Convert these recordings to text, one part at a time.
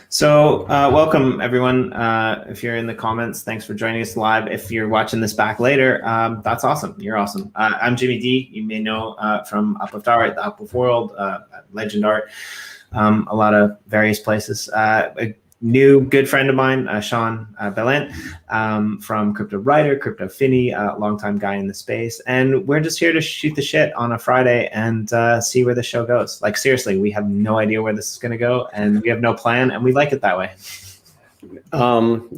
So, welcome everyone. If you're in the comments, thanks for joining us live. If you're watching this back later, that's awesome. You're awesome. I'm Jimmy D. You may know from UpliftArt, the Uplift World, Legend Art, a lot of various places. A new good friend of mine, Sean Ballent, from Cryptowriter, Finney, a longtime guy in the space. And we're just here to shoot the shit on a Friday and see where the show goes. Like, seriously, we have no idea where this is going to go, and we have no plan, and we like it that way.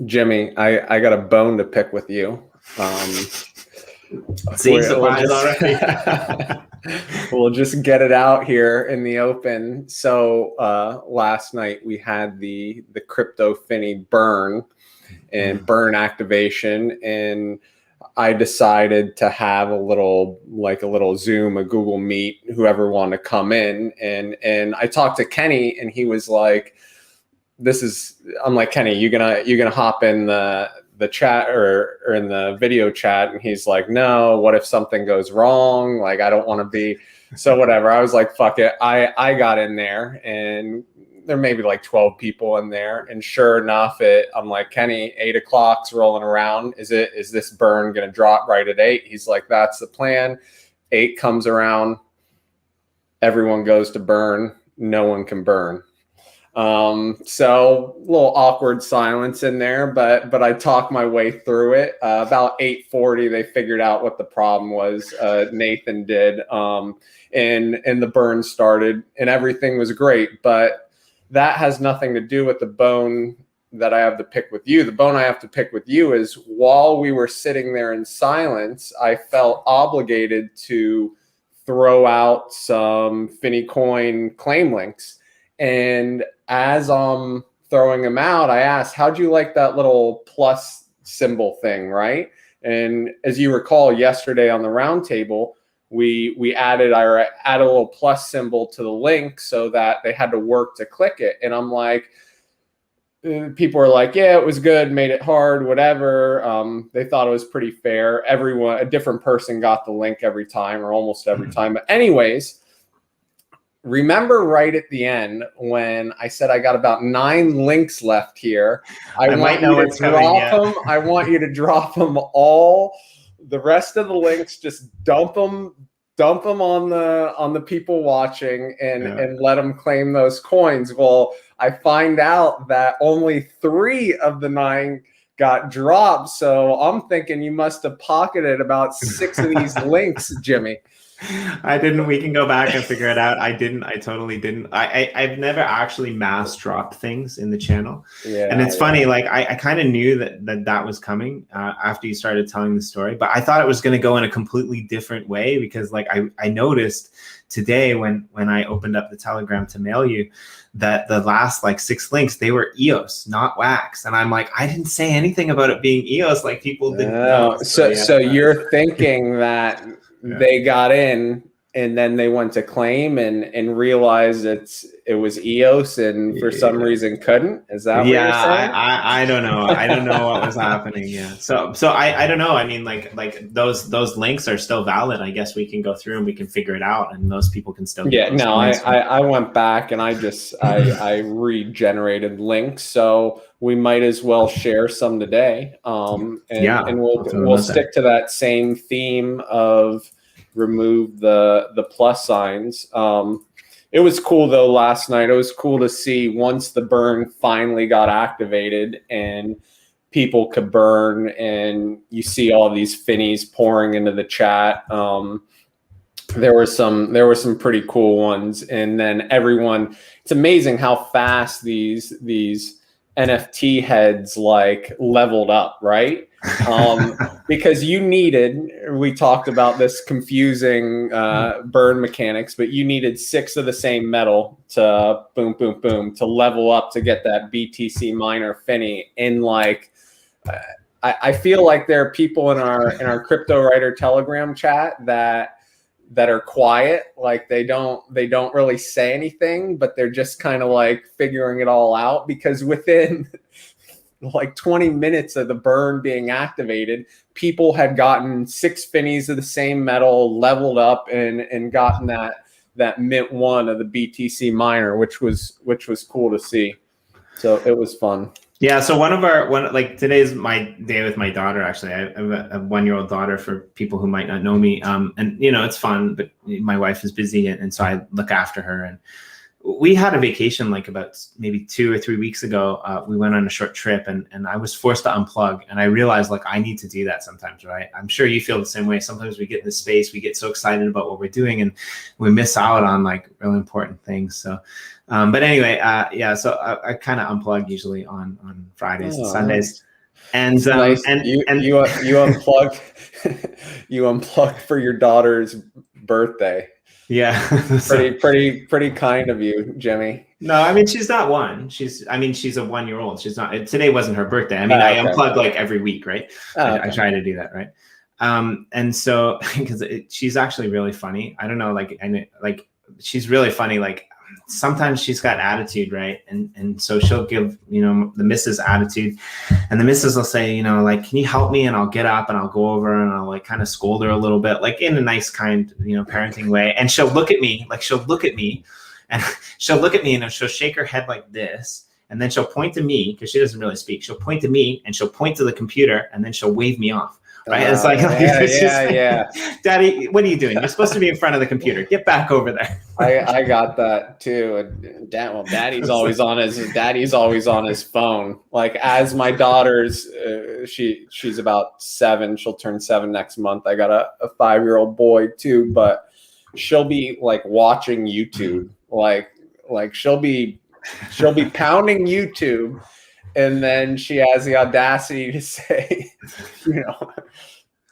Jimmy, I got a bone to pick with you. See, surprise already. We'll just get it out here in the open. So last night we had the crypto Finney burn and burn activation, and I decided to have a little Zoom, a Google Meet, whoever wanted to come in, and I talked to Kenny, and he was like, I'm like, Kenny, you gonna hop in the chat or in the video chat? And he's like, no, what if something goes wrong? Like, I don't want to be, so whatever. I was like, fuck it. I got in there, and there may be like 12 people in there. And sure enough, I'm like, Kenny, 8 o'clock's rolling around. Is this burn going to drop right at 8? He's like, that's the plan. 8 comes around. Everyone goes to burn. No one can burn. So a little awkward silence in there, but I talked my way through it. About 8:40, they figured out what the problem was. Nathan did, and the burn started, and everything was great. But that has nothing to do with the bone that I have to pick with you. The bone I have to pick with you is, while we were sitting there in silence, I felt obligated to throw out some Finney coin claim links. And as I'm throwing them out, I asked, how'd you like that little plus symbol thing, right? And as you recall, yesterday on the roundtable, I added a little plus symbol to the link so that they had to work to click it. And I'm like, people were like, yeah, it was good, made it hard, whatever. They thought it was pretty fair. A different person got the link every time, or almost every time. But anyways, remember right at the end when I said I got about 9 links left here? I want you to drop them all. The rest of the links, just dump them on the people watching, and let them claim those coins. Well, I find out that only 3 of the 9 got dropped. So I'm thinking you must have pocketed about 6 of these links, Jimmy. I didn't. We can go back and figure it out. I didn't. I totally didn't. I've never actually mass dropped things in the channel. Yeah, and it's funny. Like, I kind of knew that was coming after you started telling the story, but I thought it was going to go in a completely different way, because like I noticed today when I opened up the Telegram to mail you that the last like 6 links, they were EOS, not wax. And I'm like, I didn't say anything about it being EOS. Like, people didn't know. So you're thinking that they got in and then they went to claim and realized it was EOS, and for some reason couldn't? Is that what you're saying? I don't know. I don't know what was happening. Yeah. So I don't know. I mean, like those links are still valid. I guess we can go through and we can figure it out, and those people can still get those points. I went back and I regenerated links, so we might as well share some today. And we'll stick to that same theme of remove the plus signs. It was cool though last night. It was cool to see, once the burn finally got activated and people could burn, and you see all these Finneys pouring into the chat. There were some pretty cool ones, and then everyone. It's amazing how fast these NFT heads like leveled up, right? Because we talked about this confusing burn mechanics, but you needed 6 of the same metal to boom, boom, boom to level up to get that BTC miner Finney. And like, I feel like there are people in our Cryptowriter Telegram chat that are quiet, like they don't really say anything, but they're just kind of like figuring it all out, because within like 20 minutes of the burn being activated, people had gotten 6 Finneys of the same metal, leveled up, and gotten that mint 1 of the BTC miner, which was cool to see. So it was fun. Yeah, so like today's my day with my daughter. Actually, I have a 1-year-old daughter. For people who might not know me, and it's fun, but my wife is busy, and so I look after her. And we had a vacation like about maybe 2 or 3 weeks ago. We went on a short trip, and I was forced to unplug, and I realized like I need to do that sometimes, right? I'm sure you feel the same way. Sometimes we get in the space, we get so excited about what we're doing, and we miss out on like really important things. So. But anyway, yeah. So I kind of unplug usually on Fridays and Sundays, and nice. You unplugged. You unplugged for your daughter's birthday. Yeah, pretty kind of you, Jimmy. No, I mean she's not one. She's a 1-year-old. She's not. Today wasn't her birthday. I mean, I unplug like every week, right? I try to do that, right? And so because she's actually really funny. I don't know, like she's really funny, like. Sometimes she's got attitude, right? And so she'll give, the missus attitude, and the missus will say, like, can you help me? And I'll get up and I'll go over and I'll like kind of scold her a little bit, like in a nice, kind, parenting way. And she'll look at me and she'll look at me and she'll shake her head like this. And then she'll point to me because she doesn't really speak. She'll point to me and she'll point to the computer and then she'll wave me off. Right? It's like, yeah. Daddy, what are you doing? You're supposed to be in front of the computer. Get back over there. I got that too. Daddy's always on his phone. Like as my daughter's, she's about 7. She'll turn 7 next month. I got a 5-year-old boy too, but she'll be like watching YouTube. Like she'll be pounding YouTube. And then she has the audacity to say,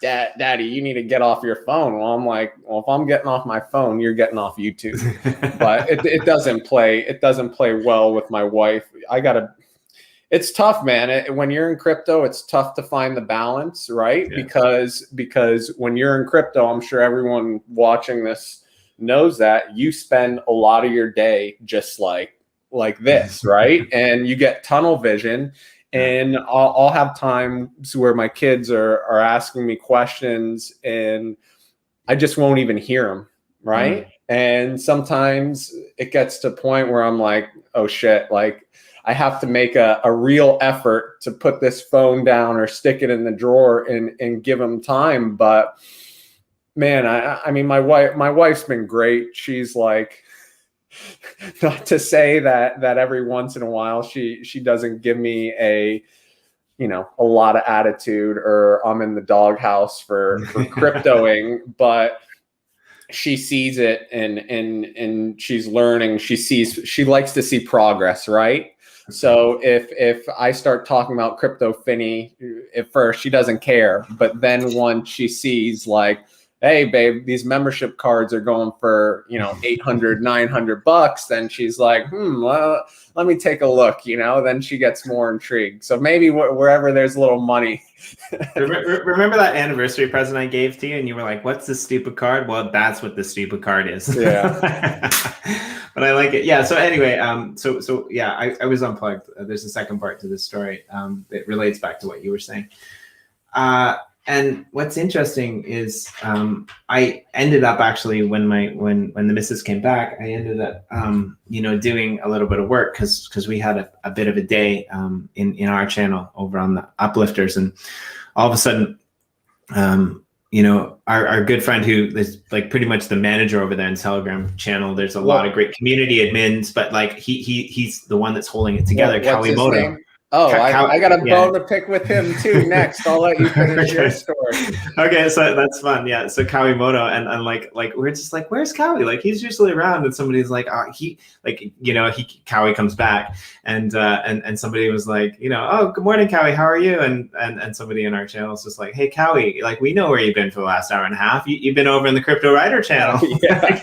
Daddy, you need to get off your phone. Well, I'm like, well, if I'm getting off my phone, you're getting off YouTube. But it doesn't play well with my wife. It's tough, man. When you're in crypto, it's tough to find the balance, right? Yeah. Because when you're in crypto, I'm sure everyone watching this knows that you spend a lot of your day just like this, right? And you get tunnel vision, and I'll have times where my kids are asking me questions and I just won't even hear them, right? And sometimes it gets to a point where I'm like, oh shit, like I have to make a real effort to put this phone down or stick it in the drawer and give them time. But man, I mean, my wife's been great. She's like, not to say that every once in a while she doesn't give me a lot of attitude or I'm in the doghouse for cryptoing, but she sees it and she's learning. She likes to see progress, right? So if I start talking about crypto Finney, at first she doesn't care, but then once she sees like, hey babe, these membership cards are going for, $800, $900. Then she's like, well, let me take a look, then she gets more intrigued. So maybe wherever there's a little money. Remember that anniversary present I gave to you and you were like, what's this stupid card? Well, that's what the stupid card is. Yeah. But I like it. Yeah. So anyway, so yeah, I was unplugged. There's a second part to this story that relates back to what you were saying. And what's interesting is I ended up actually when the missus came back, I ended up doing a little bit of work because we had a bit of a day in our channel over on the Uplifters, and all of a sudden our good friend who is like pretty much the manager over there in Telegram channel, there's a lot of great community admins, but like he's the one that's holding it together. Kawimoto. Oh, I got a bone to pick with him too. Next, I'll let you finish your story. Okay, so that's fun. Yeah, so Kawimoto and like we're just like, where's Kawi? Like he's usually around, and somebody's like, Kawi comes back, and somebody was like, oh, good morning, Kawi, how are you? And somebody in our channel is just like, hey, Kawi, like we know where you've been for the last hour and a half. You've been over in the Cryptowriter channel. Yeah,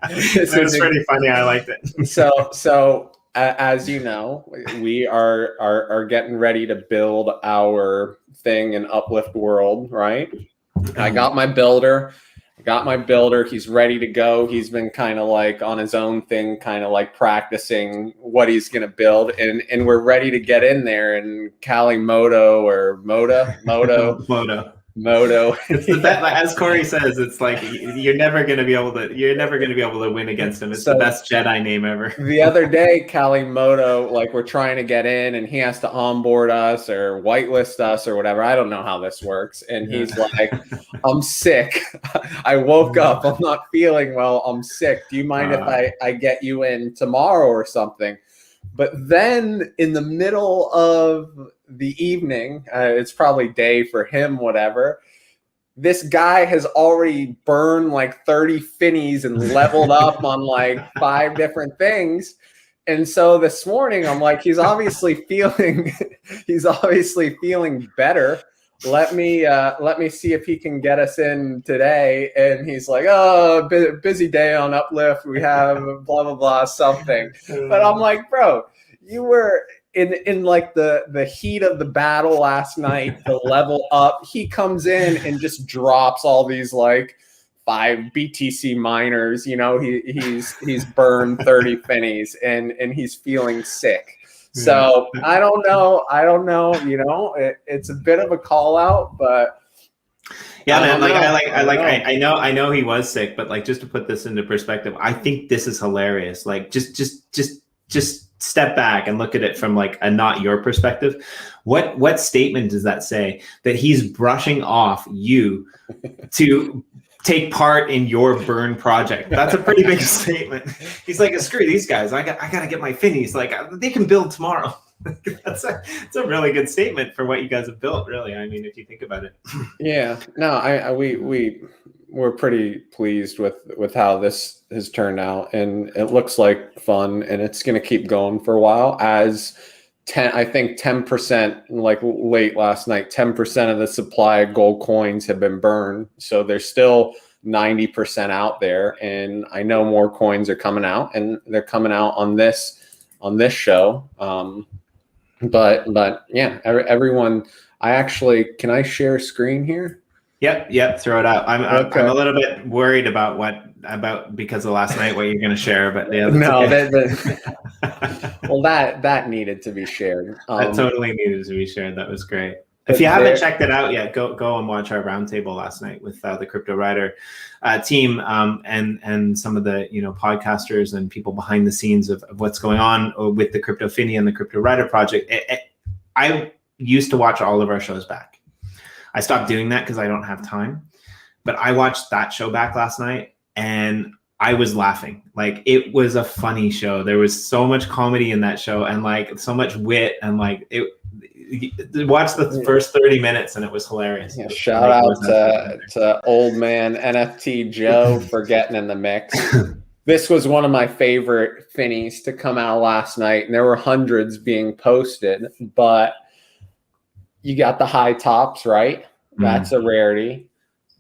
it was pretty funny. I liked it. So. As you know, we are getting ready to build our thing in Uplift World, right? I got my builder. He's ready to go. He's been kind of like on his own thing, kind of like practicing what he's going to build. And we're ready to get in there. And Kawimoto or Moto Moto. It's the best, like, as Corey says, it's like you're never going to be able to win against him. It's the best Jedi name ever. The other day, Kalimoto, like we're trying to get in and he has to onboard us or whitelist us or whatever. I don't know how this works. And he's like, I'm sick. I woke up. I'm not feeling well. I'm sick. Do you mind if I get you in tomorrow or something? But then in the middle of the evening, it's probably day for him, whatever. This guy has already burned like 30 Finneys and leveled up on like 5 different things. And so this morning I'm like, he's obviously feeling better. Let me see if he can get us in today. And he's like, oh, busy day on Uplift. We have blah, blah, blah, something. But I'm like, bro, you were in like the heat of the battle last night to level up. He comes in and just drops all these like 5 BTC miners. You know, he's burned 30 Finneys and he's feeling sick. So I don't know. You know, it's a bit of a call out, but yeah, man. Like I know he was sick, but like just to put this into perspective, I think this is hilarious. Like just step back and look at it from like a not your perspective. What statement does that say? That he's brushing off you to take part in your burn project. That's a pretty big statement. He's like, screw these guys. I gotta get my Finneys. Like they can build tomorrow. It's a really good statement for what you guys have built, really. I mean, if you think about it. Yeah. No, we're pretty pleased with how this has turned out, and it looks like fun, and it's going to keep going for a while. As 10%, like late last night, 10% of the supply of gold coins have been burned, so there's still 90% out there, and I know more coins are coming out, and they're coming out on this show. But yeah, everyone. Can I share screen here? Yep. Throw it out. I'm a little bit worried about because of last night what you're going to share, but yeah. No, okay. Well, that needed to be shared. That totally needed to be shared. That was great. If you haven't checked it out yet, go and watch our roundtable last night with the Cryptowriter team and some of the podcasters and people behind the scenes of what's going on with the Crypto Finney and the Cryptowriter project. I used to watch all of our shows back. I stopped doing that because I don't have time. But I watched that show back last night and I was laughing. Like, it was a funny show. There was so much comedy in that show and like so much wit, and like watch the first 30 minutes and it was hilarious. Yeah, shout out to old man NFT Joe for getting in the mix. This was one of my favorite Finneys to come out last night, and there were hundreds being posted, but you got the high tops, right? That's a rarity.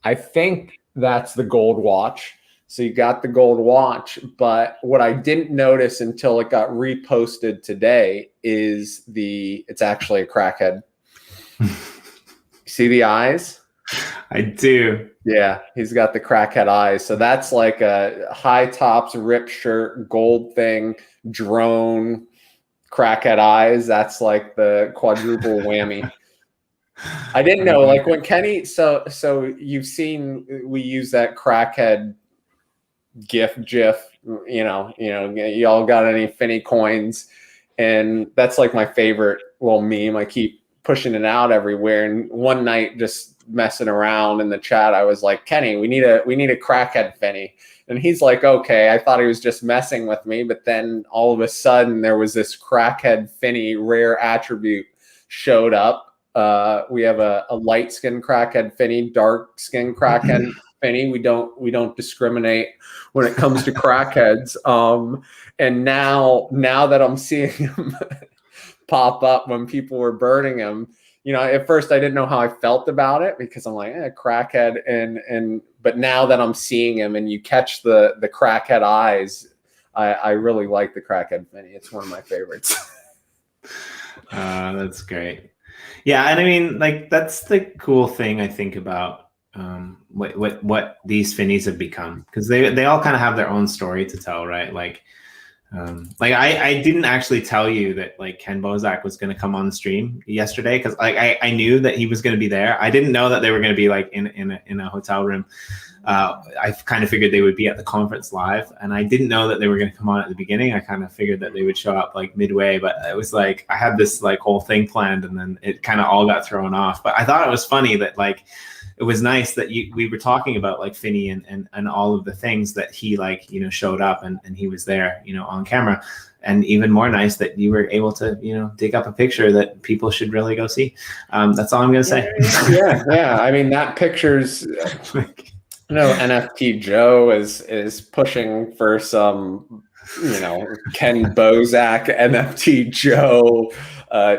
I think that's the gold watch. So you got the gold watch, but what I didn't notice until it got reposted today is it's actually a crackhead. See the eyes? I do. Yeah, he's got the crackhead eyes. So that's like a high tops, ripped shirt, gold thing, drone, crackhead eyes. That's like the quadruple whammy. I didn't know, like when Kenny, so you've seen, we use that crackhead GIF, y'all got any Finney coins? And that's like my favorite little meme. I keep pushing it out everywhere. And one night, just messing around in the chat, I was like, Kenny, we need a crackhead Finney. And he's like, okay. I thought he was just messing with me, but then all of a sudden there was this crackhead Finney rare attribute showed up. We have a light skin crackhead Finney, dark skin crackhead Finney. We don't discriminate when it comes to crackheads. And now that I'm seeing him pop up when people were burning him, at first I didn't know how I felt about it because I'm like, crackhead, but now that I'm seeing him and you catch the crackhead eyes, I really like the crackhead Finney. It's one of my favorites. That's great. Yeah, and I mean, like, that's the cool thing I think about what these Finneys have become, because they all kind of have their own story to tell, right? Like, Like I didn't actually tell you that like Ken Bozak was going to come on the stream yesterday because like I knew that he was going to be there. I didn't know that they were going to be like in a hotel room. I kind of figured they would be at the conference live, and I didn't know that they were going to come on at the beginning. I kind of figured that they would show up like midway, but it was like I had this like whole thing planned, and then it kind of all got thrown off. But I thought it was funny that like it was nice that we were talking about like Finney and all of the things that he like, you know, showed up and he was there, you know, on camera. And even more nice that you were able to, you know, dig up a picture that people should really go see. That's all I'm going to say. Yeah. I mean, that picture's, NFT Joe is pushing for some, you know, Ken Bozak, NFT Joe,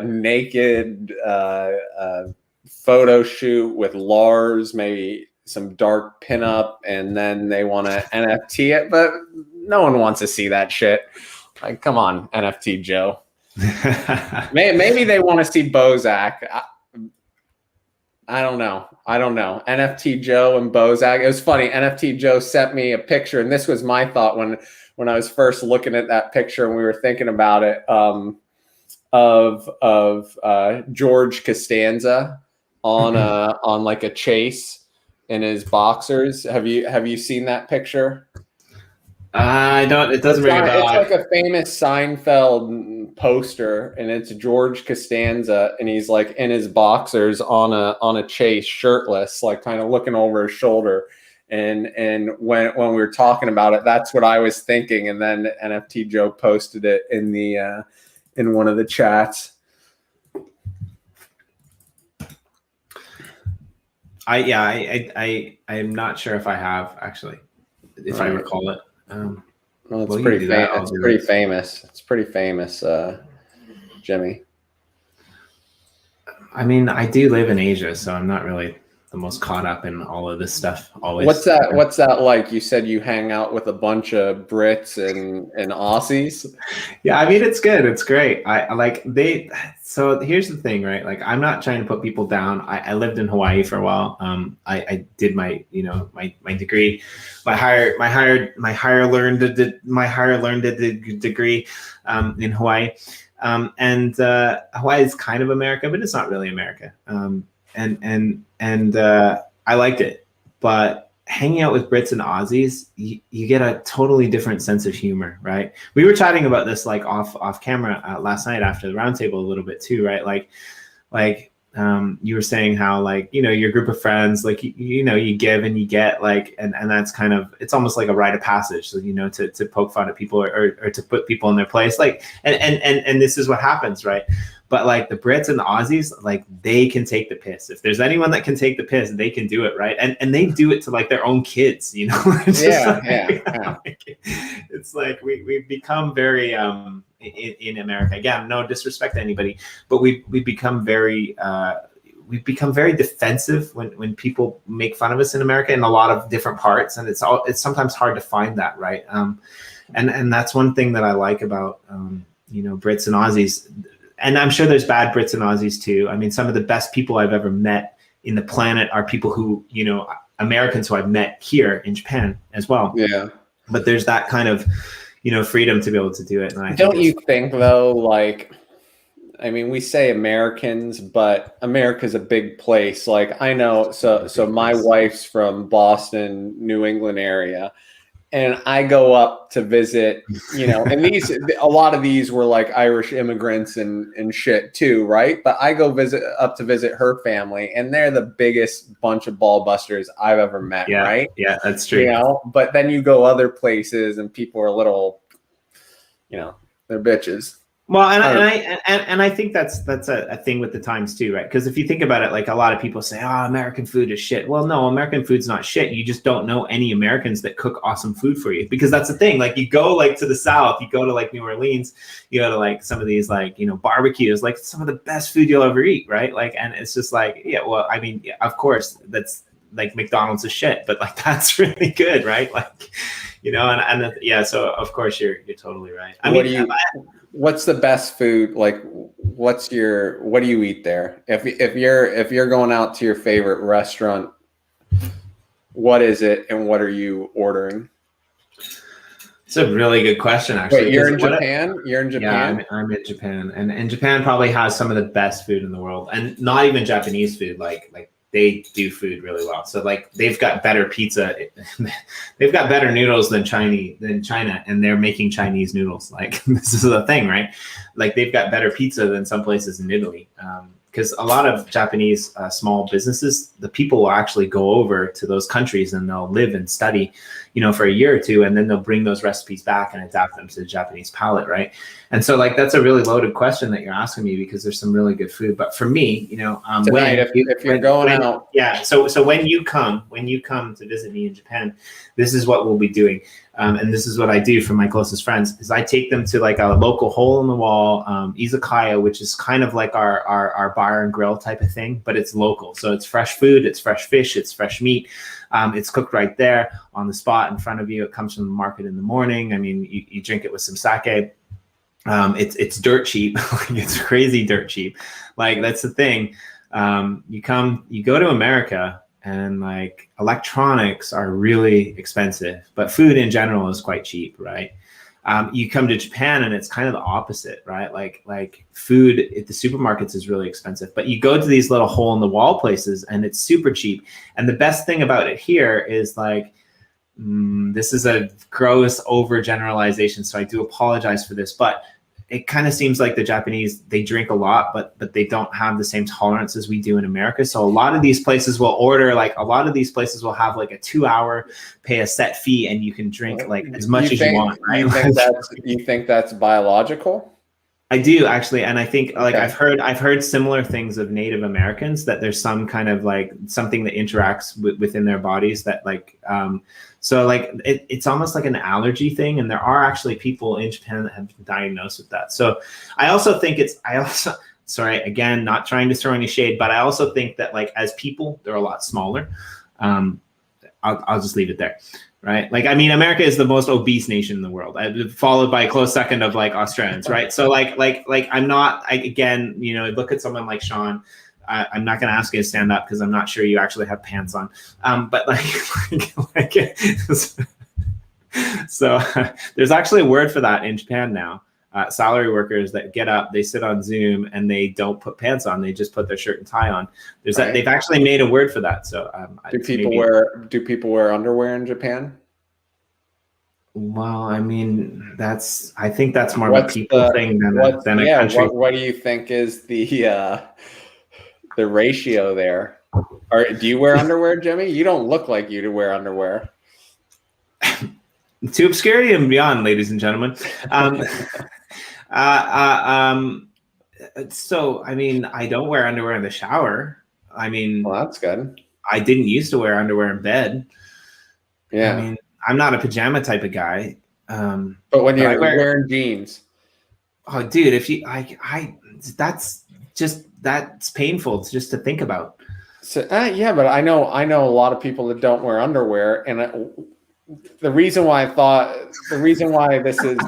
naked, photo shoot with Lars, maybe some dark pinup, and then they want to NFT it, but no one wants to see that shit. Like, come on, NFT Joe. Maybe they want to see Bozak. I don't know. NFT Joe and Bozak. It was funny. NFT Joe sent me a picture, and this was my thought when I was first looking at that picture and we were thinking about it, of George Costanza on like a chase in his boxers. Have you seen that picture? I don't. It doesn't ring a bell. It's like a famous Seinfeld poster, and it's George Costanza, and he's like in his boxers on a chase, shirtless, like kind of looking over his shoulder. And when we were talking about it, that's what I was thinking. And then NFT Joe posted it in the in one of the chats. I'm not sure if I have actually, if I recall it. Well, it's pretty famous. It's pretty famous, Jimmy. I mean, I do live in Asia, so I'm not really the most caught up in all of this stuff always. What's that like? You said you hang out with a bunch of Brits and Aussies. Yeah, I mean, it's good. It's great. So here's the thing, right? Like, I'm not trying to put people down. I lived in Hawaii for a while. I did my, you know, my degree, my higher learned degree in Hawaii. And Hawaii is kind of America, but it's not really America. And I liked it, but hanging out with Brits and Aussies, you get a totally different sense of humor, right? We were chatting about this like off camera last night after the roundtable a little bit too, right? Like you were saying how like, you know, your group of friends, like, you know, you give and you get, like, and that's kind of, it's almost like a rite of passage, so, you know, to poke fun at people or to put people in their place, like, and this is what happens, right? But like the Brits and the Aussies, like, they can take the piss. If there's anyone that can take the piss, they can do it, right? And they do it to like their own kids, you know? It's like we've become very in America. Again, no disrespect to anybody, but we've become very defensive when people make fun of us in America in a lot of different parts, and it's sometimes hard to find that, right? And that's one thing that I like about you know, Brits and Aussies. And I'm sure there's bad Brits and Aussies too. I mean, some of the best people I've ever met in the planet are people who, you know, Americans who I've met here in Japan as well. Yeah. But there's that kind of, you know, freedom to be able to do it. And don't you think though, like, I mean, we say Americans, but America's a big place. Like, I know, so my wife's from Boston, New England area. And I go up to visit, you know, and a lot of these were like Irish immigrants and shit too, right? But I go up to visit her family, and they're the biggest bunch of ball busters I've ever met, right? Yeah, that's true. You know, but then you go other places and people are a little, you know, they're bitches. Well, and I think that's a thing with the times too, right? Because if you think about it, like, a lot of people say, "Oh, American food is shit." Well, no, American food's not shit. You just don't know any Americans that cook awesome food for you, because that's the thing. Like, you go like to the South, you go to like New Orleans, you go to like some of these like, you know, barbecues, like some of the best food you'll ever eat, right? Like, and it's just like, yeah, well, I mean, yeah, of course, that's like McDonald's is shit, but like, that's really good, right? Like, you know, and yeah, so of course you're totally right. What's the best food? Like, what do you eat there? If you're going out to your favorite restaurant, what is it and what are you ordering? It's a really good question, actually. Wait, you're in Japan? You're in Japan? Yeah, I'm in Japan, and Japan probably has some of the best food in the world, and not even Japanese food. Like they do food really well. So like they've got better pizza, they've got better noodles than China, and they're making Chinese noodles. Like this is the thing, right? Like they've got better pizza than some places in Italy. Because a lot of Japanese small businesses, the people will actually go over to those countries and they'll live and study, for a year or two, and then they'll bring those recipes back and adapt them to the Japanese palate, right? And so, like, that's a really loaded question that you're asking me because there's some really good food. But for me, Tonight, if you're going out, yeah. So when you come to visit me in Japan, this is what we'll be doing. And this is what I do for my closest friends is I take them to like a local hole in the wall izakaya, which is kind of like our bar and grill type of thing, but it's local. So it's fresh food, it's fresh fish, it's fresh meat. It's cooked right there on the spot in front of you. It comes from the market in the morning. I mean, you drink it with some sake. It's dirt cheap. It's crazy dirt cheap. Like that's the thing. You go to America, and like electronics are really expensive, but food in general is quite cheap, right? You come to Japan and it's kind of the opposite, right? Like food at the supermarkets is really expensive, but you go to these little hole in the wall places and it's super cheap. And the best thing about it here is like, this is a gross overgeneralization, so I do apologize for this, but it kind of seems like the Japanese, they drink a lot, but they don't have the same tolerance as we do in America. So a lot of these places will order, like a lot of these places will have like a 2-hour, pay a set fee, and you can drink like as much as you want. Right? You think that's biological? I do actually, and I think like I've heard similar things of Native Americans, that there's some kind of like something that interacts within their bodies that like so like it's almost like an allergy thing, and there are actually people in Japan that have been diagnosed with that. So I also think sorry, again, not trying to throw any shade, but I also think that like as people, they're a lot smaller. I'll just leave it there. Right. Like, I mean, America is the most obese nation in the world, followed by a close second of like Australians. Right. So like I'm not, again, look at someone like Sean. I'm not going to ask you to stand up because I'm not sure you actually have pants on. But so there's actually a word for that in Japan now. Salary workers that get up, they sit on Zoom and they don't put pants on. They just put their shirt and tie on. There's that. They've actually made a word for that. So do people wear underwear in Japan? Well, I mean, I think that's more of a people thing than a country. What do you think is the ratio there? Or do you wear underwear, Jimmy? You don't look like you to wear underwear. To obscurity and beyond, ladies and gentlemen. So, I mean, I don't wear underwear in the shower. I mean, well, that's good. I didn't used to wear underwear in bed. Yeah. I mean, I'm not a pajama type of guy. But when you're wearing jeans. Oh, dude, if you, that's painful just to think about. So, yeah, but I know a lot of people that don't wear underwear, and the reason why this is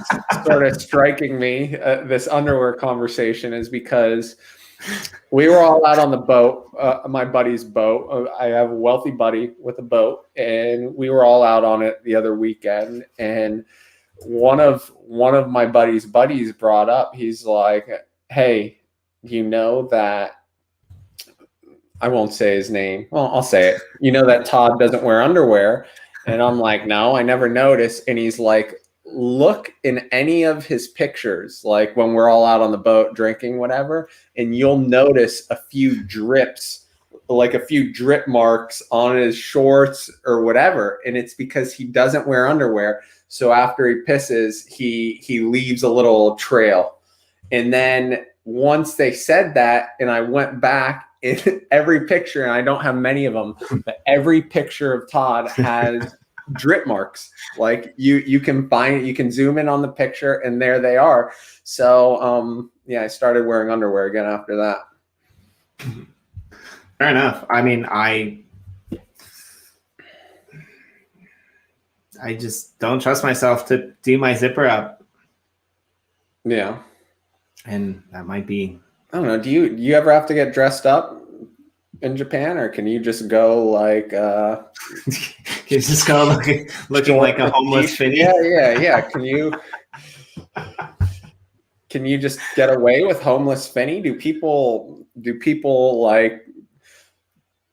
sort of striking me, this underwear conversation, is because we were all out on the boat, my buddy's boat. I have a wealthy buddy with a boat, and we were all out on it the other weekend. And one of my buddy's buddies brought up, he's like, "Hey, you know that," I won't say his name. Well, I'll say it. "You know that Todd doesn't wear underwear?" And I'm like, "No, I never noticed." And he's like, "Look in any of his pictures, like when we're all out on the boat drinking, whatever, and you'll notice a few drips, like a few drip marks on his shorts or whatever. And it's because he doesn't wear underwear. So after he pisses, he leaves a little trail." And then once they said that, and I went back, in every picture, and I don't have many of them, but every picture of Todd has drip marks. Like you can find it, you can zoom in on the picture, and there they are. So yeah, I started wearing underwear again after that. Fair enough. I mean, I just don't trust myself to do my zipper up. Yeah. And that might be, I don't know. Do you ever have to get dressed up? in Japan, or can you just go like You just go looking like a homeless Finney? Yeah. Can you just get away with homeless Finney? Do people like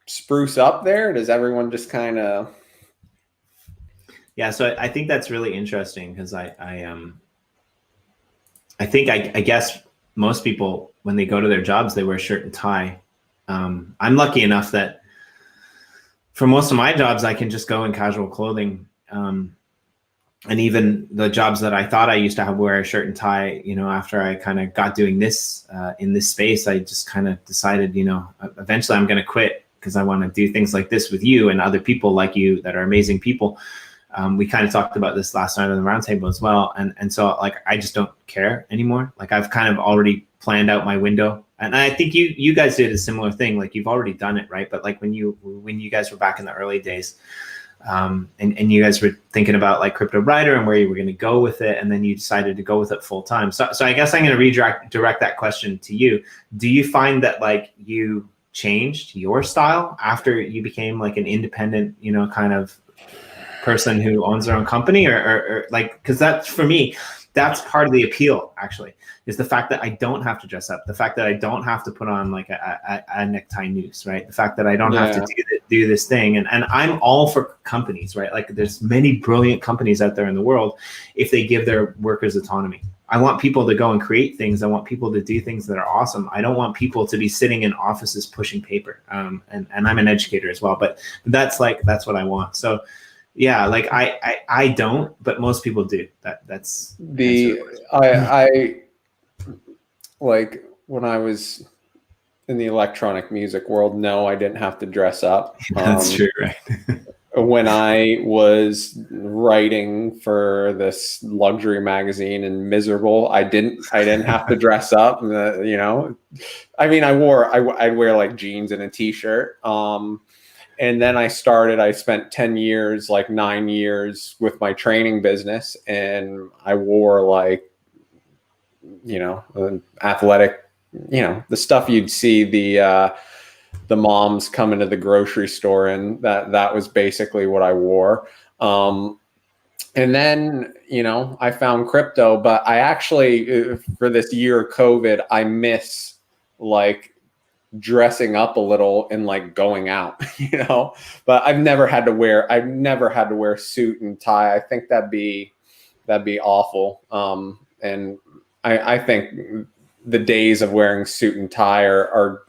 spruce up there? Does everyone just kind of? Yeah, so I think that's really interesting because I guess most people, when they go to their jobs, they wear shirt and tie. I'm lucky enough that for most of my jobs, I can just go in casual clothing. And even the jobs that I thought I used to have wear a shirt and tie, after I kind of got doing this in this space, I just kind of decided, eventually I'm going to quit because I want to do things like this with you and other people like you that are amazing people. We kind of talked about this last night on the roundtable as well. And so like, I just don't care anymore. Like I've kind of already planned out my window. And I think you guys did a similar thing. Like you've already done it, right? But like when you guys were back in the early days, and you guys were thinking about like Cryptowriter and where you were going to go with it, and then you decided to go with it full time. So I guess I'm going to redirect that question to you. Do you find that like you changed your style after you became like an independent, kind of person who owns their own company, or like, because that's, for me, that's part of the appeal actually, is the fact that I don't have to dress up, the fact that I don't have to put on like a necktie noose, right? The fact that I don't have to do this thing. And I'm all for companies, right? Like there's many brilliant companies out there in the world if they give their workers autonomy. I want people to go and create things. I want people to do things that are awesome. I don't want people to be sitting in offices pushing paper. And I'm an educator as well, but that's what I want. So yeah, like I don't, but most people do. That's I like when I was in the electronic music world, no, I didn't have to dress up. That's true, right? When I was writing for this luxury magazine and Miserable, I didn't have to dress up. I mean, I'd wear like jeans and a t-shirt. And then I spent 10 years, like 9 years with my training business, and I wore like, athletic, the stuff you'd see the moms come into the grocery store, and that was basically what I wore. And then, I found crypto, but I actually, for this year of COVID, I miss like dressing up a little and like going out, but I've never had to wear suit and tie. I think that'd be awful. And I think the days of wearing suit and tie are,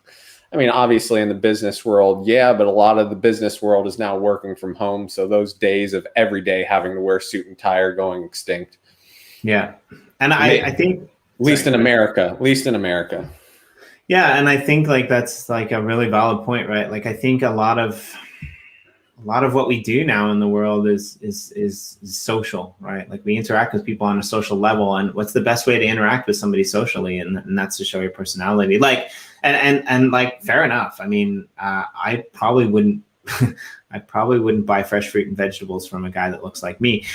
I mean, obviously in the business world, yeah, but a lot of the business world is now working from home. So those days of every day having to wear suit and tie are going extinct. Yeah. And I think, at least in America. Yeah, and I think like that's like a really valid point, right? Like I think a lot of what we do now in the world is social, right? Like we interact with people on a social level, and what's the best way to interact with somebody socially, and that's to show your personality. Like and like fair enough. I mean, I probably wouldn't buy fresh fruit and vegetables from a guy that looks like me,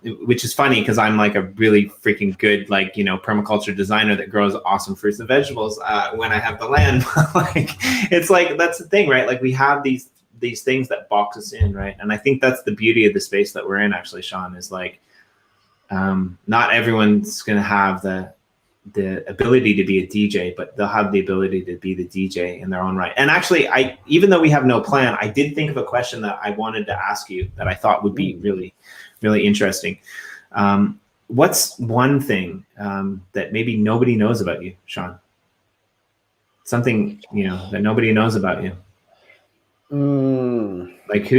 which is funny because I'm like a really freaking good, like, permaculture designer that grows awesome fruits and vegetables when I have the land. Like, it's like, that's the thing, right? Like we have these things that box us in, right? And I think that's the beauty of the space that we're in, actually, Sean, is like, not everyone's going to have the ability to be a DJ, but they'll have the ability to be the DJ in their own right. And actually, even though we have no plan, I did think of a question that I wanted to ask you that I thought would be really, really interesting. What's one thing that maybe nobody knows about you, Sean? Something, that nobody knows about you. Like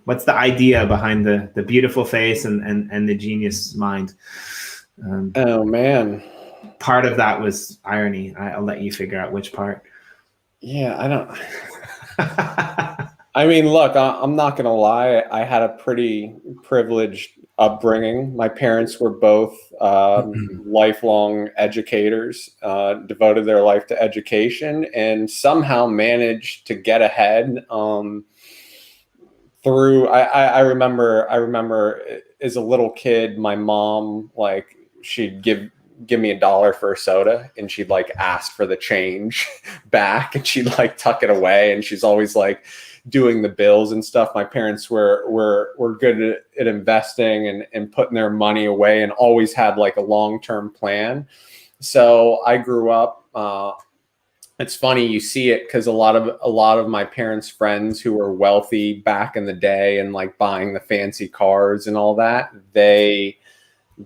what's the idea behind the beautiful face and the genius mind? Oh man. Part of that was irony. I'll let you figure out which part. Yeah, I don't. I mean, look, I'm not going to lie. I had a pretty privileged upbringing. My parents were both lifelong educators, devoted their life to education, and somehow managed to get ahead through. I remember as a little kid, my mom, like, she'd give give me $1 for a soda, and she'd like ask for the change back, and she'd like tuck it away, and she's always like doing the bills and stuff. My parents were good at investing and putting their money away, and always had like a long-term plan. So I grew up, it's funny, you see it because a lot of my parents' friends who were wealthy back in the day and like buying the fancy cars and all that, they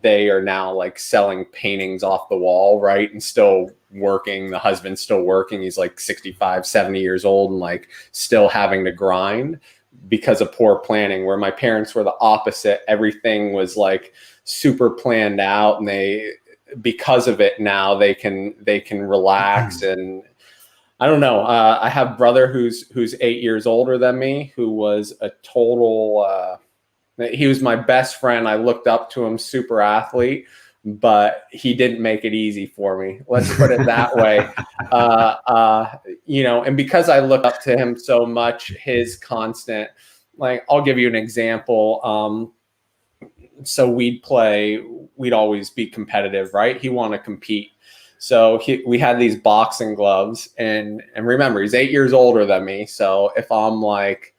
are now like selling paintings off the wall, right? And still working. The husband's still working. He's like 65, 70 years old and like still having to grind because of poor planning, where my parents were the opposite. Everything was like super planned out, and because of it now they can relax. And I don't know. I have a brother who's 8 years older than me, who was a total, he was my best friend. I looked up to him, super athlete, but he didn't make it easy for me. Let's put it that way. And because I look up to him so much, his constant, like, I'll give you an example. So we'd always be competitive, right? He wanted to compete. So we had these boxing gloves, and remember, he's 8 years older than me. So if I'm like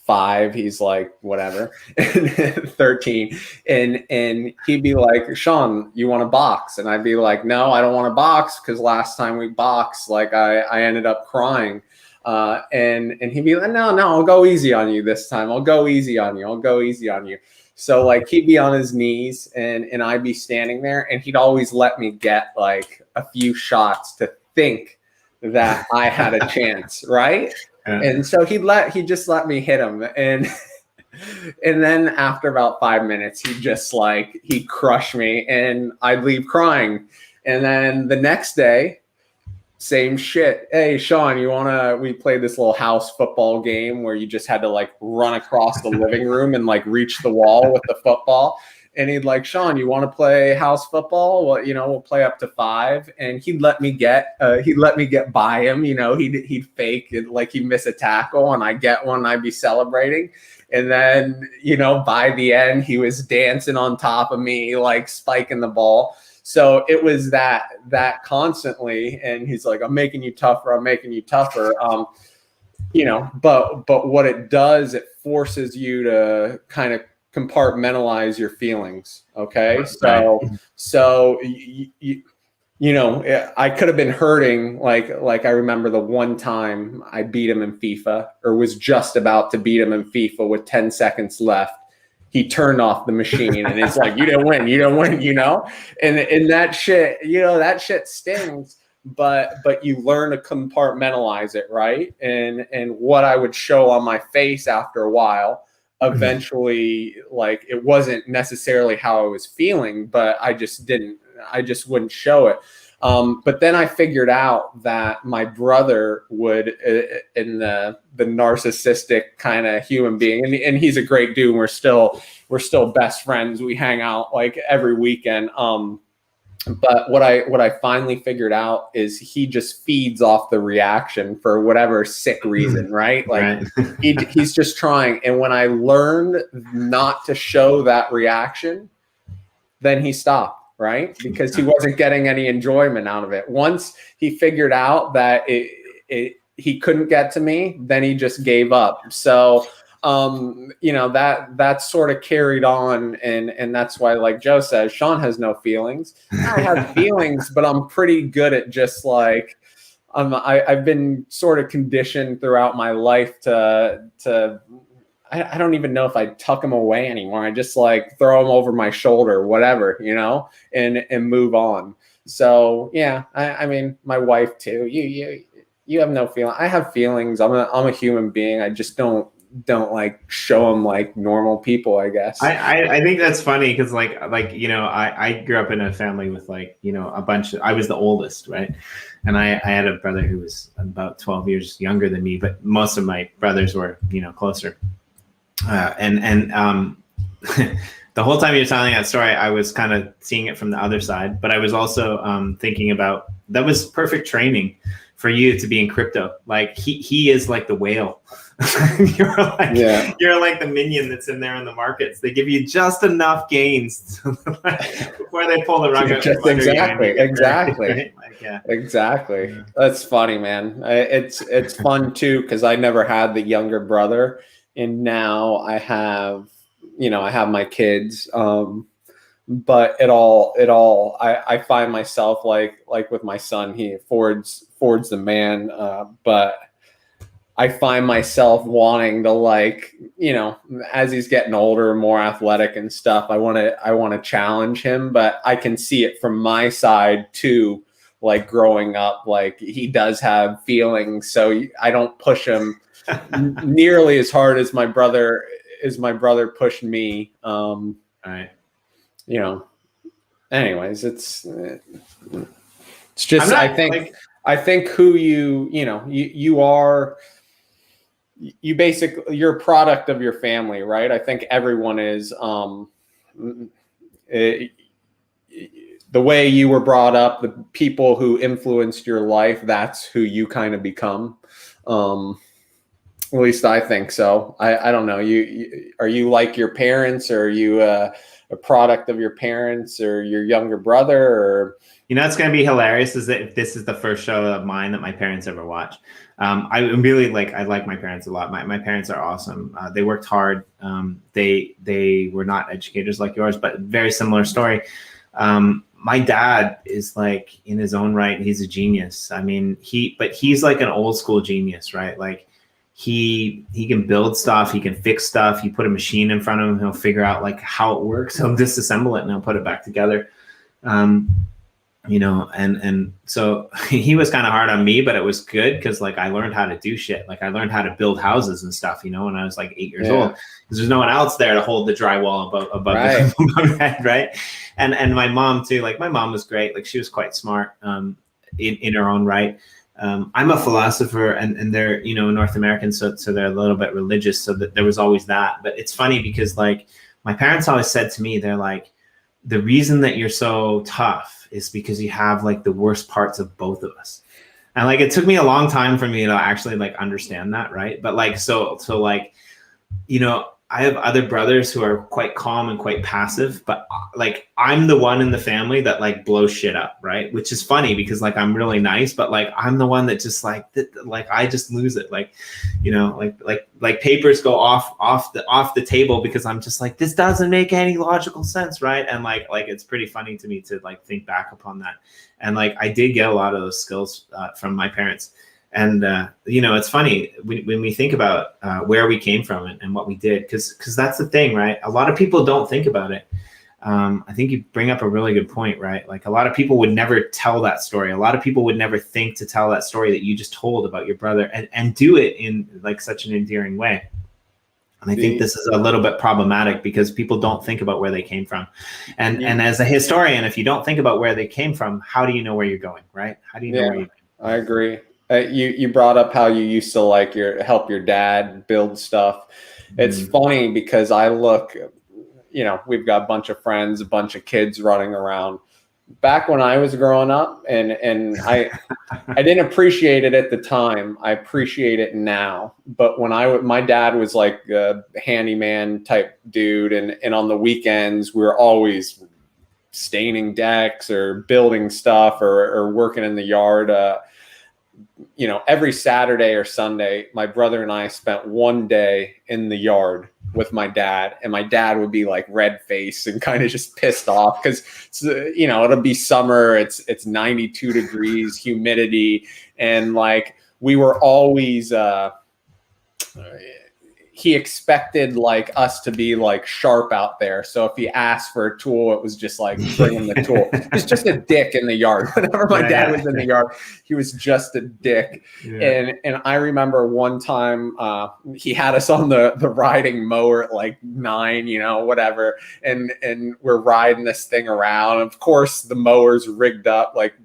5, he's like whatever, 13, and he'd be like, Sean, you want to box? And I'd be like, no, I don't want to box, because last time we boxed, like I ended up crying. And he'd be like, no, I'll go easy on you this time. I'll go easy on you. So like he'd be on his knees and I'd be standing there, and he'd always let me get like a few shots to think that I had a chance, right? Yeah. And so he'd just let me hit him, and then after about 5 minutes, he'd crush me, and I'd leave crying. And then the next day, same shit. Hey, Sean, we played this little house football game where you just had to like run across the living room and like reach the wall with the football. And he'd like, Sean, you want to play house football? Well, we'll play up to 5. And he'd let me get by him. He'd fake it, like he'd miss a tackle, and I get one, and I'd be celebrating. And then, by the end, he was dancing on top of me, like spiking the ball. So it was that constantly, and he's like, I'm making you tougher. But what it does, it forces you to kind of compartmentalize your feelings. Okay. So I could have been hurting. Like I remember the one time I beat him in FIFA, or was just about to beat him in FIFA with 10 seconds left. He turned off the machine, and it's like, you don't win, and that shit, that shit stings, but you learn to compartmentalize it. Right. And what I would show on my face after a while, eventually, like, it wasn't necessarily how I was feeling, but I just wouldn't show it. But then I figured out that my brother would, in the narcissistic kind of human being, and he's a great dude. We're still best friends. We hang out like every weekend. But what I finally figured out is he just feeds off the reaction for whatever sick reason, right? Like he's just trying. And when I learned not to show that reaction, then he stopped. Right? Because he wasn't getting any enjoyment out of it. Once he figured out that he couldn't get to me, then he just gave up. So, that sort of carried on. And that's why, like Joe says, Sean has no feelings. I have feelings, but I'm pretty good at just like, I've been sort of conditioned throughout my life to I don't even know if I tuck them away anymore. I just like throw them over my shoulder, whatever, and move on. So yeah, I mean, my wife too. You have no feeling. I have feelings. I'm a human being. I just don't like show them like normal people, I guess. I think that's funny because I grew up in a family with a bunch of, I was the oldest, right? And I had a brother who was about 12 years younger than me, but most of my brothers were closer. The whole time you're telling that story, I was kind of seeing it from the other side, but I was also thinking about, that was perfect training for you to be in crypto. Like he is like the whale You're like the minion that's in there in the markets. They give you just enough gains before they pull the rug out. Exactly. Right? Exactly. Yeah. That's funny, man. It's fun too, because I never had the younger brother, and now I have my kids. But I find myself like with my son, Ford's the man. But I find myself wanting to, as he's getting older, more athletic and stuff, I want to challenge him, but I can see it from my side too. Like growing up, like he does have feelings, so I don't push him nearly as hard as my brother pushed me. Right. Anyways, it's just, I think who you are, you're a product of your family, right? I think everyone is, the way you were brought up, the people who influenced your life, that's who you kind of become. At least I think so. I don't know. Are you like your parents, or are you a product of your parents or your younger brother? Or it's going to be hilarious is that if this is the first show of mine that my parents ever watched. I really I like my parents a lot. My parents are awesome. They worked hard. They were not educators like yours, but very similar story. My dad is like in his own right. He's a genius. I mean, he's like an old school genius, right? Like he can build stuff. He can fix stuff. You put a machine in front of him, he'll figure out like how it works. He'll disassemble it and he'll put it back together. And so he was kind of hard on me, but it was good because like I learned how to do shit. Like I learned how to build houses and stuff, when I was like 8 years old, because there's no one else there to hold the drywall above the head, right? And my mom too. Like my mom was great. Like she was quite smart in her own right. I'm a philosopher, and they're North American, so they're a little bit religious. So that there was always that. But it's funny because like my parents always said to me, they're like, the reason that you're so tough is because you have like the worst parts of both of us. And like, it took me a long time for me to actually like understand that. Right. But like, so like, I have other brothers who are quite calm and quite passive, but like I'm the one in the family that like blows shit up. Right. Which is funny because like, I'm really nice, but like, I'm the one that just like I just lose it. Like, like papers go off the table because I'm just like, this doesn't make any logical sense. Right. And like, it's pretty funny to me to like think back upon that. And like, I did get a lot of those skills from my parents. And, it's funny when we think about where we came from and what we did, because that's the thing, right? A lot of people don't think about it. I think you bring up a really good point, right? Like a lot of people would never tell that story. A lot of people would never think to tell that story that you just told about your brother and do it in like such an endearing way. And I think this is a little bit problematic because people don't think about where they came from. And as a historian, if you don't think about where they came from, how do you know where you're going, right? How do you know where you're going? I agree. You brought up how you used to help your dad build stuff. It's funny because I look, we've got a bunch of friends, a bunch of kids running around. Back when I was growing up, and I didn't appreciate it at the time. I appreciate it now. But when my dad was like a handyman type dude, and on the weekends we were always staining decks or building stuff or working in the yard. Every Saturday or Sunday, my brother and I spent one day in the yard with my dad, and my dad would be like red faced and kind of just pissed off because, it'll be summer. It's 92 degrees, humidity. And like, we were always, he expected like us to be like sharp out there. So if he asked for a tool, it was just like, bring him the tool. He's just a dick in the yard. Whenever my dad was in the yard, he was just a dick. Yeah. And I remember one time he had us on the riding mower at like 9, whatever. And we're riding this thing around. Of course, the mower's rigged up. Like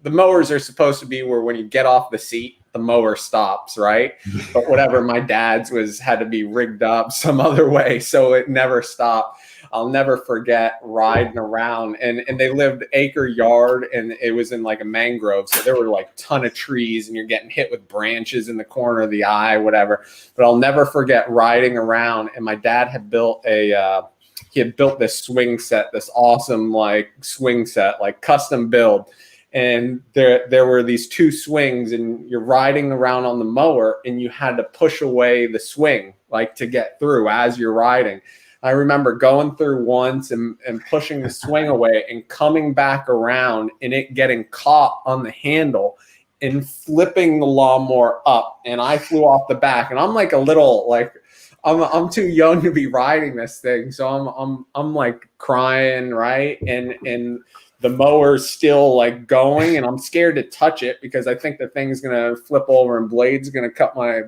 the mowers are supposed to be where when you get off the seat, the mower stops, right? But whatever, my dad's had to be rigged up some other way, so it never stopped. I'll never forget riding around, and they lived acre yard, and it was in like a mangrove. So there were like a ton of trees, and you're getting hit with branches in the corner of the eye, whatever. But I'll never forget riding around, and my dad had built this swing set, this awesome like swing set, like custom build. And there were these two swings, and you're riding around on the mower, and you had to push away the swing, like to get through as you're riding. I remember going through once and pushing the swing away and coming back around and it getting caught on the handle and flipping the lawnmower up. And I flew off the back, and I'm like a little, like, I'm too young to be riding this thing. So I'm like crying, right? And the mower's still like going, and I'm scared to touch it because I think the thing's gonna flip over and blade's gonna cut my,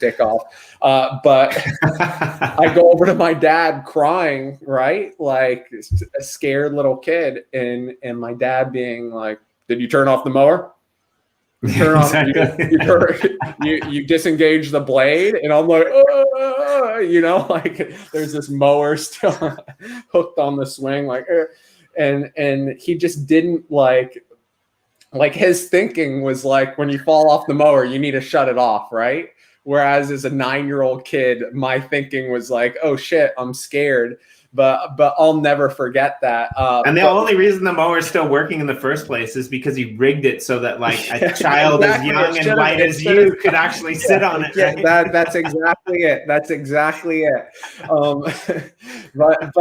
dick off. But I go over to my dad crying, right? Like a scared little kid, and my dad being like, "Did you turn off the mower? Turn off, you disengage the blade," and I'm like, like there's this mower still hooked on the swing, like. And he just didn't like his thinking was like, when you fall off the mower, you need to shut it off, right? Whereas as a 9-year-old kid, my thinking was like, oh shit, I'm scared. But I'll never forget that. And the only reason the mower is still working in the first place is because you rigged it so that like a child as young and light as you could actually sit on it. Yeah, right? That's exactly it. That's exactly it. But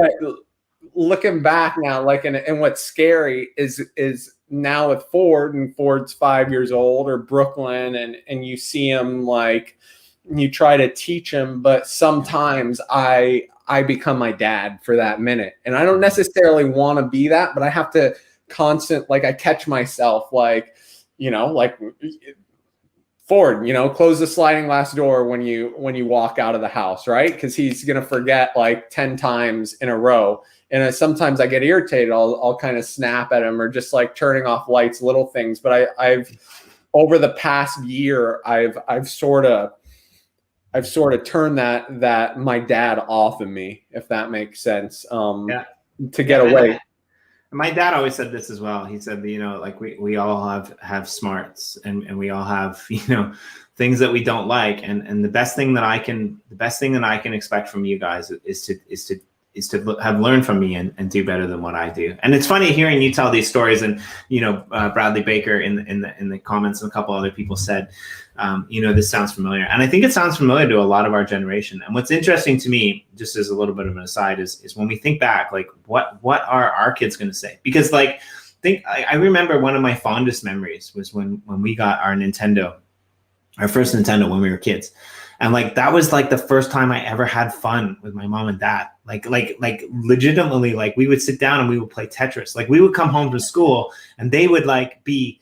looking back now, like, and what's scary is now with Ford, and Ford's 5 years old, or Brooklyn, and you see him, like, you try to teach him, but sometimes I become my dad for that minute, and I don't necessarily want to be that, but I have to I catch myself, like, like Ford, close the sliding glass door when you walk out of the house, right? Because he's gonna forget like 10 times in a row. And sometimes I get irritated. I'll kind of snap at him, or just like turning off lights, little things. But I've over the past year, I've sort of turned that my dad off of me, if that makes sense. To get away. My dad always said this as well. He said, like we all have smarts, and we all have, things that we don't like. And the best thing that I can expect from you guys is to have learned from me and do better than what I do. And it's funny hearing you tell these stories, and Bradley Baker in the comments, and a couple other people said, this sounds familiar, and I think it sounds familiar to a lot of our generation. And what's interesting to me, just as a little bit of an aside, is when we think back, like what are our kids going to say? Because like I remember one of my fondest memories was when we got our first Nintendo when we were kids. And like, that was like the first time I ever had fun with my mom and dad. Like legitimately, like we would sit down and we would play Tetris. Like we would come home from school and they would like be,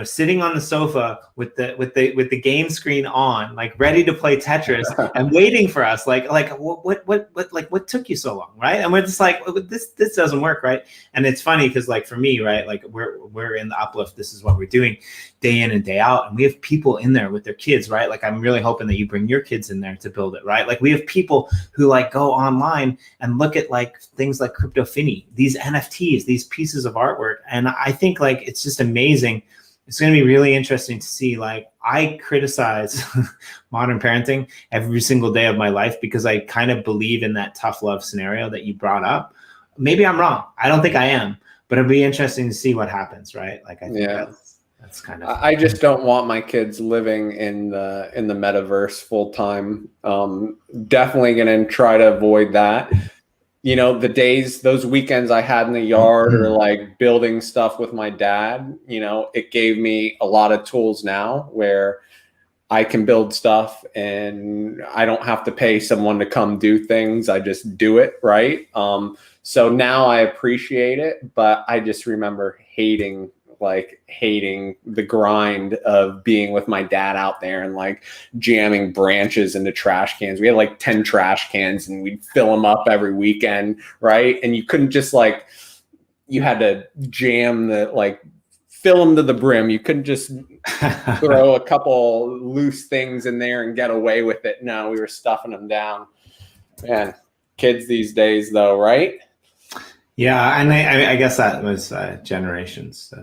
sitting on the sofa with the game screen on, like ready to play Tetris and waiting for us. Like what took you so long, right? And we're just like, this doesn't work, right? And it's funny because like for me, right, like we're in the Uplift. This is what we're doing day in and day out, and we have people in there with their kids, right? Like I'm really hoping that you bring your kids in there to build it, right? Like we have people who like go online and look at like things like Finney, these NFTs, these pieces of artwork, and I think like it's just amazing. It's going to be really interesting to see. Like I criticize modern parenting every single day of my life because I kind of believe in that tough love scenario that you brought up. Maybe I'm wrong. I don't think I am, but it'll be interesting to see what happens, right? Like I think that's kind of. I just don't want my kids living in the metaverse full time. Definitely going to try to avoid that. Those weekends I had in the yard or like building stuff with my dad, it gave me a lot of tools now where I can build stuff and I don't have to pay someone to come do things. I just do it, right? So now I appreciate it, but I just remember hating the grind of being with my dad out there and like jamming branches into trash cans. We had like 10 trash cans and we'd fill them up every weekend, right? And you couldn't just like, you had to jam fill them to the brim. You couldn't just throw a couple loose things in there and get away with it. No, we were stuffing them down. Man, kids these days, though, right? Yeah, and I guess that was generations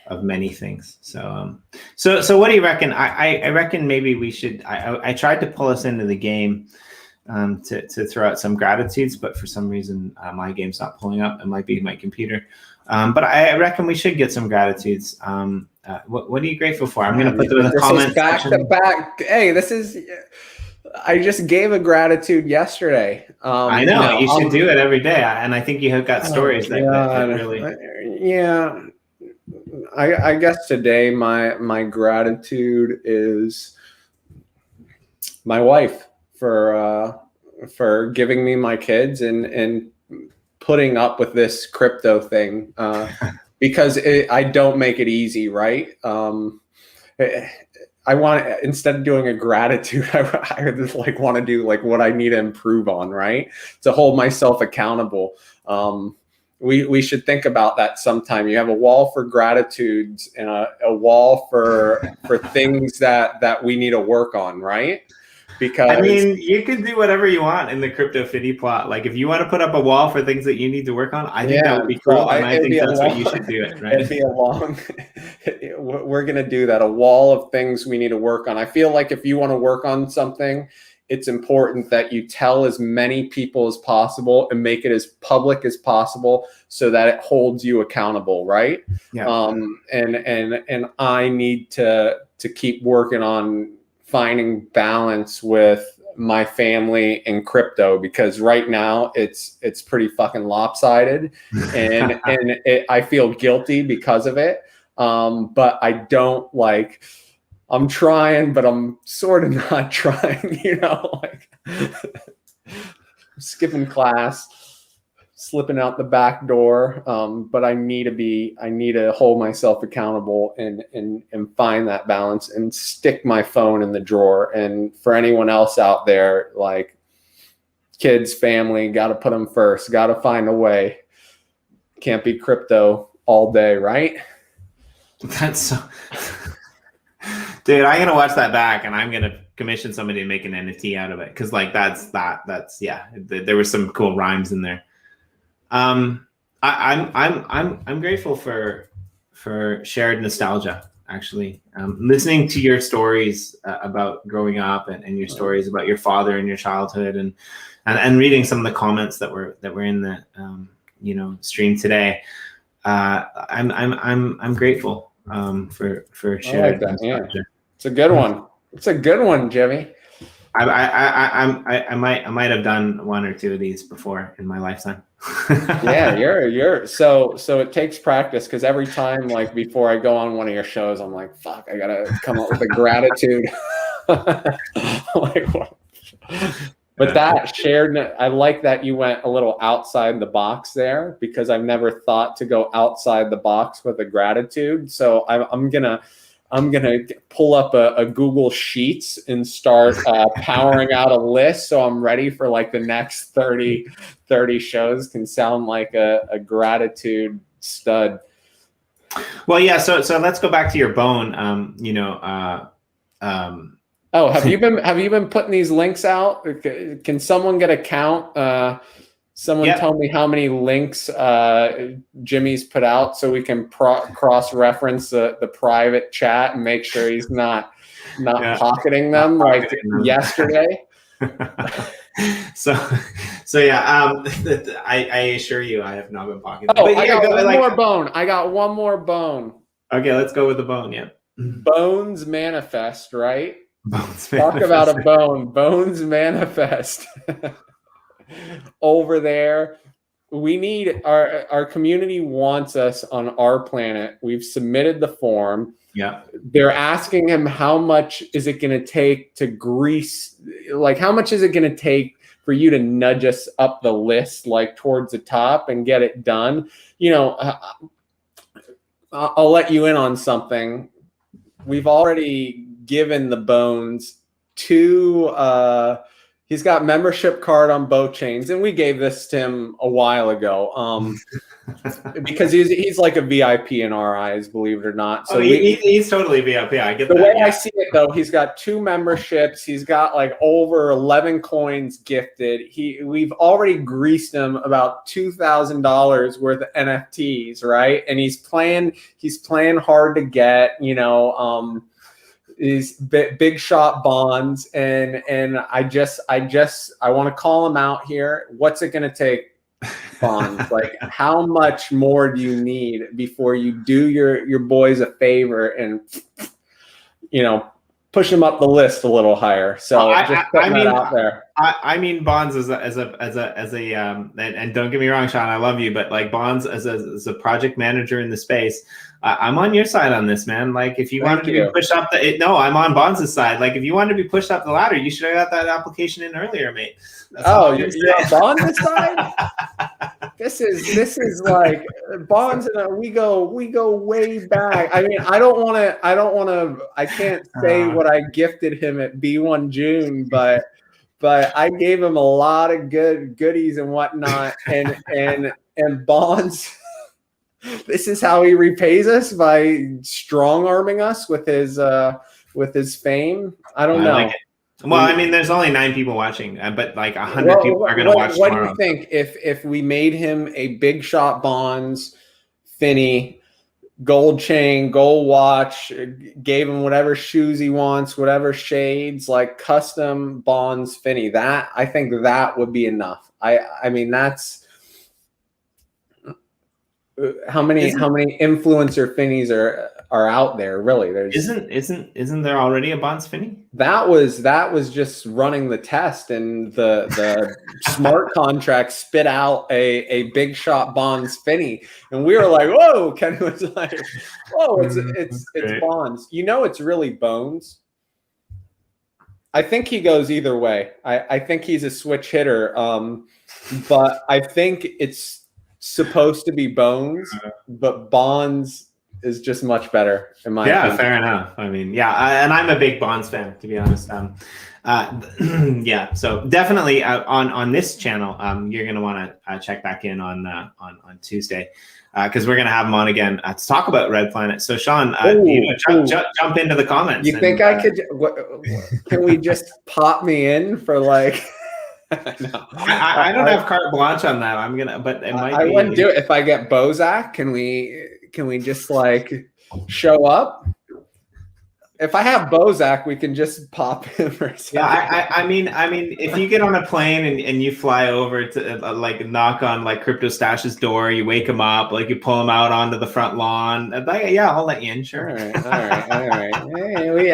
of many things. So what do you reckon? I reckon maybe we should. I tried to pull us into the game to throw out some gratitudes, but for some reason my game's not pulling up. It might be my computer. But I reckon we should get some gratitudes. What are you grateful for? I'm going to put them in the comments section. Back to back. Hey, this is. I just gave a gratitude yesterday. I know you should do it every day, and I think you have got stories that really. Yeah, I guess today my gratitude is my wife for giving me my kids and putting up with this crypto thing because I don't make it easy, right? I want, instead of doing a gratitude, I just like want to do like what I need to improve on, right? To hold myself accountable. We should think about that sometime. You have a wall for gratitudes and a wall for things that we need to work on, right? Because I mean, you can do whatever you want in the crypto Finney plot. Like if you want to put up a wall for things that you need to work on, I think that would be cool, and I think that's what you should do it, right? It'd be a long. We're gonna do that. A wall of things we need to work on. I feel like if you want to work on something, it's important that you tell as many people as possible and make it as public as possible so that it holds you accountable, right? Yeah. And I need to keep working on finding balance with my family and crypto, because right now it's pretty fucking lopsided and I feel guilty because of it. But I don't like, I'm trying, but I'm sort of not trying, you know, like skipping class, slipping out the back door. But I need to hold myself accountable and find that balance and stick my phone in the drawer. And for anyone else out there, like kids, family, got to put them first, got to find a way. Can't be crypto all day, right? That's so, dude, I'm going to watch that back and I'm going to commission somebody to make an NFT out of it. Cause like that's yeah, there were some cool rhymes in there. I'm grateful for shared nostalgia. Actually, listening to your stories about growing up and your stories about your father and your childhood, and reading some of the comments that were in the stream today. I'm grateful for shared nostalgia. Yeah. It's a good one. It's a good one, Jimmy. I might have done one or two of these before in my lifetime. Yeah, you're so it takes practice, because every time, like before I go on one of your shows, I'm like, fuck, I gotta come up with a gratitude. Like, what? But that shared, I like that you went a little outside the box there, because I've never thought to go outside the box with a gratitude. So I'm gonna pull up a Google Sheets and start powering out a list, so I'm ready for like the next 30 shows. Can sound like a gratitude stud. Well, yeah. So let's go back to your bone. Oh, have you been putting these links out? Can someone get a count? Someone tell me how many links Jimmy's put out, so we can cross-reference the private chat and make sure he's not pocketing them like yesterday. So yeah, I assure you, I have not been pocketing. Oh, I got one more bone. I got one more bone. Okay, let's go with the bone. Yeah. Bones manifest, right? Bones Talk manifest. about a bone. Bones manifest. Over there, we need our community wants us on our planet. We've submitted the form. Yeah. They're asking him, how much is it going to take to grease? Like, how much is it going to take for you to nudge us up the list, like towards the top, and get it done? You know, I'll let you in on something. We've already given the bones to He's got membership card on both chains, and we gave this to him a while ago. Because he's like a VIP in our eyes, believe it or not. So he's totally VIP. I get the that. way I see it, though, he's got 2 memberships. He's got like over 11 coins gifted. We've already greased him about $2,000 worth of NFTs, right? And he's playing hard to get. You know, these big shot bonds, and I want to call him out here. What's it going to take? Bonds, like how much more do you need before you do your boys a favor and, you know, push them up the list a little higher? So just putting that out there. I mean, Bonds as a and don't get me wrong, Sean, I love you, but like Bonds as a project manager in the space, I'm on your side on this, man. Like if you wanted to be pushed up I'm on Bonds' side. Like if you wanted to be pushed up the ladder, you should have got that application in earlier, mate. That's you're on Bonds' side? This is like Bonds and we go way back. I mean, I can't say what I gifted him at B1 June, but I gave him a lot of goodies and whatnot, and Bonds. This is how he repays us, by strong arming us with his fame. I don't know. Like it. Well, I mean, there's only 9 people watching, but like 100 people are going to watch tomorrow. What do you think if we made him a big shot Bonds, Finney, gold chain, gold watch, gave him whatever shoes he wants, whatever shades, like custom Bonds, Finney? That, I think that would be enough. I mean, that's how many influencer Finneys are out there, really. Isn't there already a Bonds Finney? That was just running the test, and the smart contract spit out a big shot Bonds Finney, and we were like, whoa. Ken was like, whoa, it's Bonds. You know, it's really Bones. I think he goes either way. I think he's a switch hitter, but I think it's supposed to be Bones, but Bonds is just much better in my opinion. Fair enough. I mean, and I'm a big Bonds fan, to be honest. So definitely on this channel, you're gonna want to check back in on Tuesday, because we're gonna have him on again to talk about Red Planet. So Sean, jump into the comments. You think I could? Can we just pop me in for like? No. I don't have carte blanche on that. I'm gonna, but it might. I wouldn't do it if I get Bozak. Can we just like show up? If I have Bozak, we can just pop him or something. Yeah, I mean, if you get on a plane and you fly over to like knock on like Crypto Stash's door, you wake him up, like you pull him out onto the front lawn. Like, yeah, I'll let you in. Sure. All right. Hey,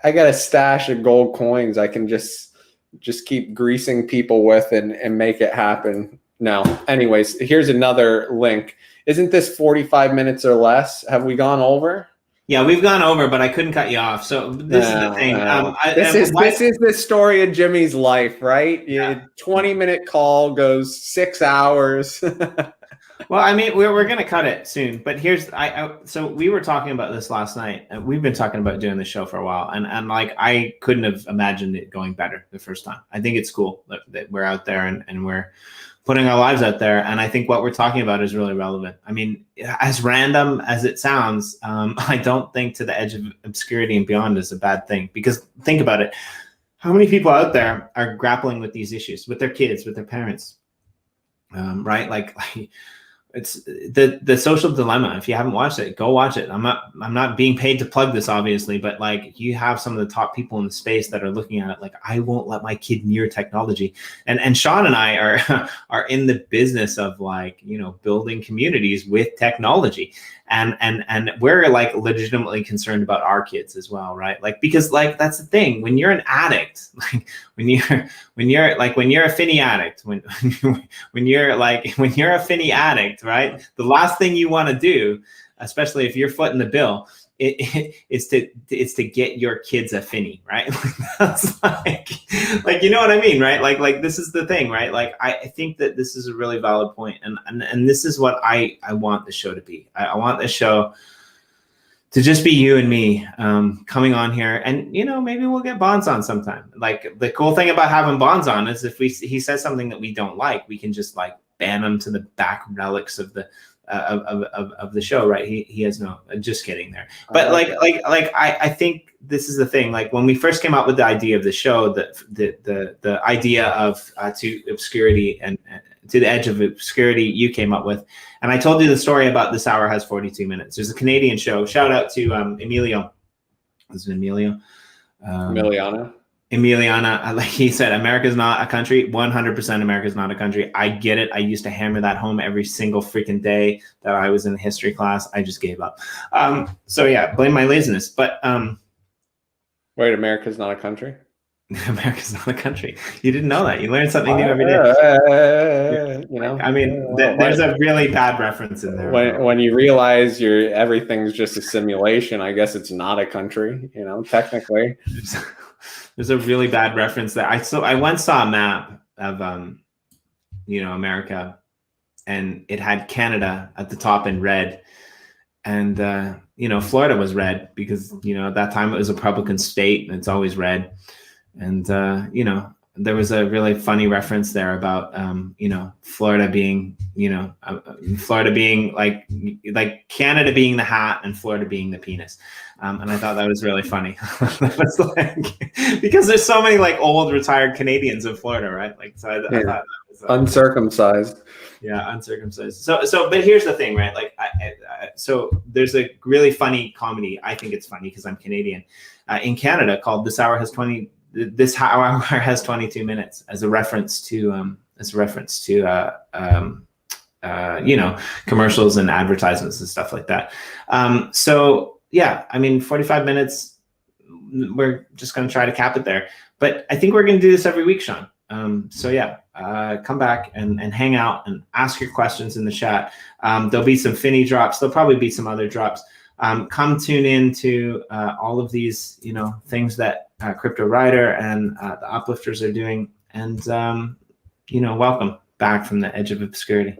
I got a stash of gold coins I can just keep greasing people with and make it happen. Now, anyways, here's another link. Isn't this 45 minutes or less? Have we gone over? Yeah, we've gone over, but I couldn't cut you off. So this is the thing. This is the story of Jimmy's life, right? Yeah. 20-minute call goes 6 hours. Well, I mean, we're going to cut it soon, but here's so we were talking about this last night, and we've been talking about doing the show for a while, and like I couldn't have imagined it going better the first time. I think it's cool that we're out there and we're putting our lives out there, and I think what we're talking about is really relevant. I mean, as random as it sounds, I don't think To the Edge of Obscurity and Beyond is a bad thing, because think about it. How many people out there are grappling with these issues with their kids, with their parents, right? Like it's the social dilemma. If you haven't watched it, go watch it. I'm not being paid to plug this, obviously, but like you have some of the top people in the space that are looking at it like, I won't let my kid near technology. And Sean and I are in the business of like, you know, building communities with technology. And we're like legitimately concerned about our kids as well, right? Like, because like that's the thing, when you're an addict, like when you're a Finney addict, when you're a Finney addict, right? The last thing you want to do, especially if you're footing the bill, is to get your kids a Finney, right? That's like you know what I mean, right? Like this is the thing, right? Like I think that this is a really valid point, and this is what I want the show to be. I want the show to just be you and me coming on here, and you know, maybe we'll get Bonds on sometime. Like the cool thing about having Bonds on is if he says something that we don't like, we can just like ban him to the back relics of the show, right? He has no, just kidding there. But I think this is the thing. Like when we first came out with the idea of the show, the idea of to obscurity and to the edge of obscurity, you came up with, and I told you the story about This Hour Has 42 Minutes. There's a Canadian show. Shout out to Emilio. Was it Emilio? Emiliana, like he said, America's not a country. 100% America's not a country. I get it. I used to hammer that home every single freaking day that I was in history class. I just gave up. So yeah, blame my laziness. But wait, America's not a country? America's not a country. You didn't know that. You learn something new every day. You know, I mean, there's a really bad reference in there. When you realize everything's just a simulation, I guess it's not a country. You know, technically. There's a really bad reference there. I once saw a map of America, and it had Canada at the top in red, and Florida was red because at that time it was a Republican state and it's always red. And there was a really funny reference there about Florida being like Canada being the hat and Florida being the penis. And I thought that was really funny. That's because there's so many like old retired Canadians in Florida, right? Like, so I thought that was, uncircumcised. Yeah, uncircumcised. So, but here's the thing, right? Like, so there's a really funny comedy. I think it's funny because I'm Canadian. In Canada, called This Hour Has 22 minutes, as a reference to commercials and advertisements and stuff like that. So yeah, I mean, 45 minutes, we're just going to try to cap it there. But I think we're going to do this every week, Sean. So yeah, come back and hang out and ask your questions in the chat. There'll be some Finney drops. There'll probably be some other drops. Come tune in to all of these, things that Cryptowriter and the Uplifters are doing. And, welcome back from the edge of obscurity.